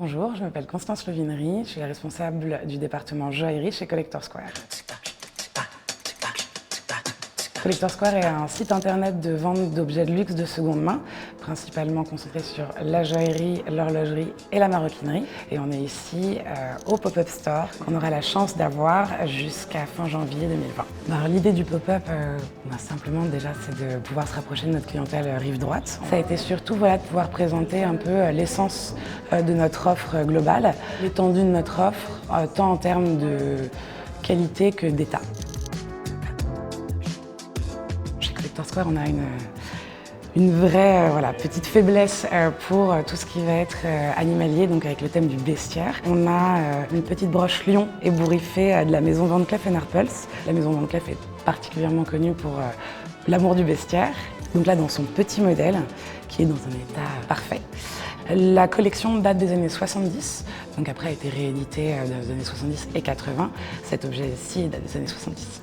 Bonjour, je m'appelle Constance Levinery, je suis la responsable du département joaillerie chez Collector Square. Collector Square est un site internet de vente d'objets de luxe de seconde main, principalement concentré sur la joaillerie, l'horlogerie et la maroquinerie. Et on est ici au Pop-Up Store qu'on aura la chance d'avoir jusqu'à fin janvier 2020. Alors, l'idée du pop-up, simplement déjà, c'est de pouvoir se rapprocher de notre clientèle rive droite. Ça a été surtout de pouvoir présenter un peu l'essence de notre offre globale, l'étendue de notre offre, tant en termes de qualité que d'état. Collector Square, on a une vraie petite faiblesse pour tout ce qui va être animalier, donc avec le thème du bestiaire. On a une petite broche lion ébouriffée de la maison Van Cleef & Arpels. La maison Van Cleef est particulièrement connue pour l'amour du bestiaire. Donc là, dans son petit modèle, qui est dans un état parfait. La collection date des années 70, donc après a été rééditée dans les années 70 et 80. Cet objet-ci date des années 70.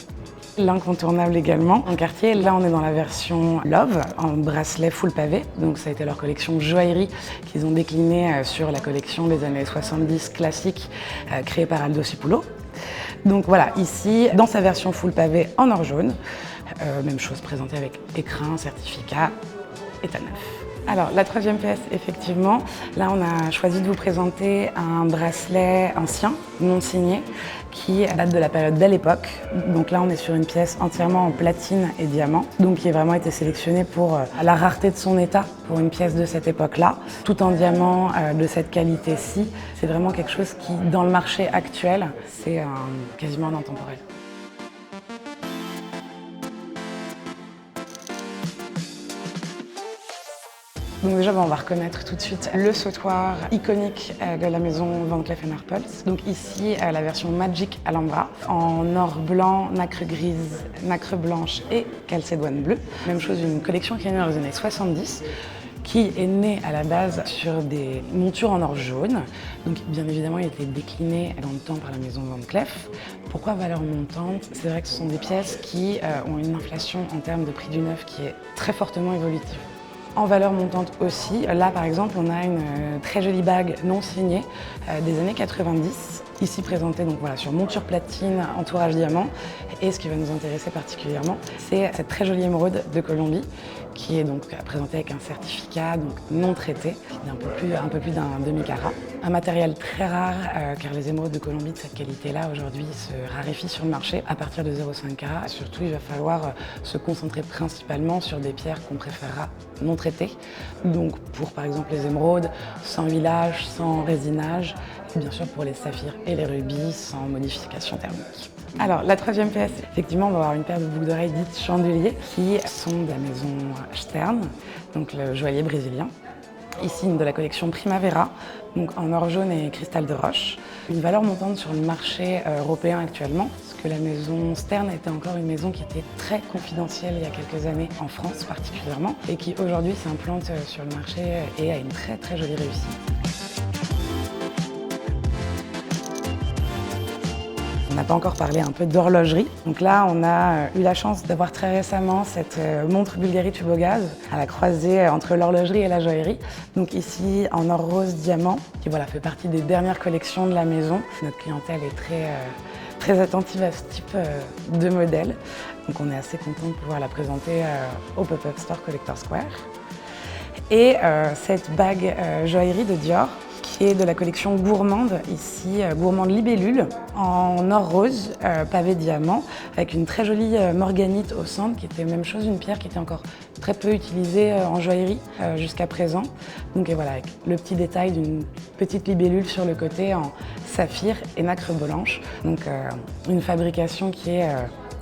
L'incontournable également en quartier, là on est dans la version Love, en bracelet full pavé, donc ça a été leur collection joaillerie qu'ils ont déclinée sur la collection des années 70 classique créée par Aldo Cipulo. Donc voilà, ici dans sa version full pavé en or jaune, même chose présentée avec écrin, certificat, état neuf. Alors la troisième pièce, effectivement, là on a choisi de vous présenter un bracelet ancien, non signé, qui date de la période Belle Époque. Donc là on est sur une pièce entièrement en platine et diamant, donc qui a vraiment été sélectionnée pour la rareté de son état, pour une pièce de cette époque-là, tout en diamant de cette qualité-ci. C'est vraiment quelque chose qui, dans le marché actuel, c'est quasiment intemporel. Donc déjà, on va reconnaître tout de suite le sautoir iconique de la maison Van Cleef & Arpels. Donc ici, la version Magic Alhambra, en or blanc, nacre grise, nacre blanche et calcédoine bleue. Même chose, une collection qui est née dans les années 70, qui est née à la base sur des montures en or jaune. Donc bien évidemment, il a été décliné dans le temps par la maison Van Cleef. Pourquoi valeur montante? C'est vrai que ce sont des pièces qui ont une inflation en termes de prix du neuf qui est très fortement évolutive. En valeur montante aussi, là par exemple on a une très jolie bague non signée des années 90, ici présentée donc, sur monture platine, entourage diamant. Et ce qui va nous intéresser particulièrement, c'est cette très jolie émeraude de Colombie qui est donc présentée avec un certificat donc non traité, d'un un peu plus d'un demi-carat. Un matériel très rare car les émeraudes de Colombie de cette qualité-là aujourd'hui se raréfient sur le marché à partir de 0,5 carat. Surtout, il va falloir se concentrer principalement sur des pierres qu'on préférera non traitées. Donc pour par exemple les émeraudes, sans huilage, sans résinage, et bien sûr pour les saphirs et les rubis, sans modification thermique. Alors la troisième pièce, effectivement on va avoir une paire de boucles d'oreilles dites chandeliers qui sont de la maison Stern, donc le joaillier brésilien. Ici de la collection Primavera, donc en or jaune et cristal de roche. Une valeur montante sur le marché européen actuellement, parce que la maison Stern était encore une maison qui était très confidentielle il y a quelques années, en France particulièrement, et qui aujourd'hui s'implante sur le marché et a une très jolie réussite. On n'a pas encore parlé un peu d'horlogerie. Donc là, on a eu la chance d'avoir très récemment cette montre Bulgari Tubogaz à la croisée entre l'horlogerie et la joaillerie. Donc ici, en or rose diamant, qui fait partie des dernières collections de la maison. Notre clientèle est très attentive à ce type de modèle. Donc on est assez content de pouvoir la présenter au Pop-Up Store Collector Square. Et cette bague joaillerie de Dior, qui est de la collection Gourmande, ici Gourmande Libellule, en or rose, pavé diamant, avec une très jolie morganite au centre, qui était même chose, une pierre qui était encore très peu utilisée en joaillerie jusqu'à présent. Donc et voilà, avec le petit détail d'une petite libellule sur le côté en saphir et nacre blanche. Donc une fabrication qui est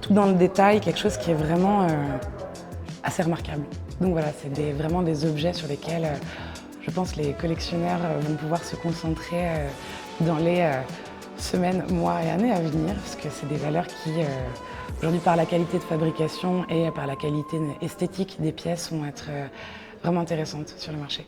tout dans le détail, quelque chose qui est vraiment assez remarquable. Donc voilà, c'est vraiment des objets sur lesquels je pense que les collectionneurs vont pouvoir se concentrer dans les semaines, mois et années à venir, parce que c'est des valeurs qui, aujourd'hui, par la qualité de fabrication et par la qualité esthétique des pièces, vont être vraiment intéressantes sur le marché.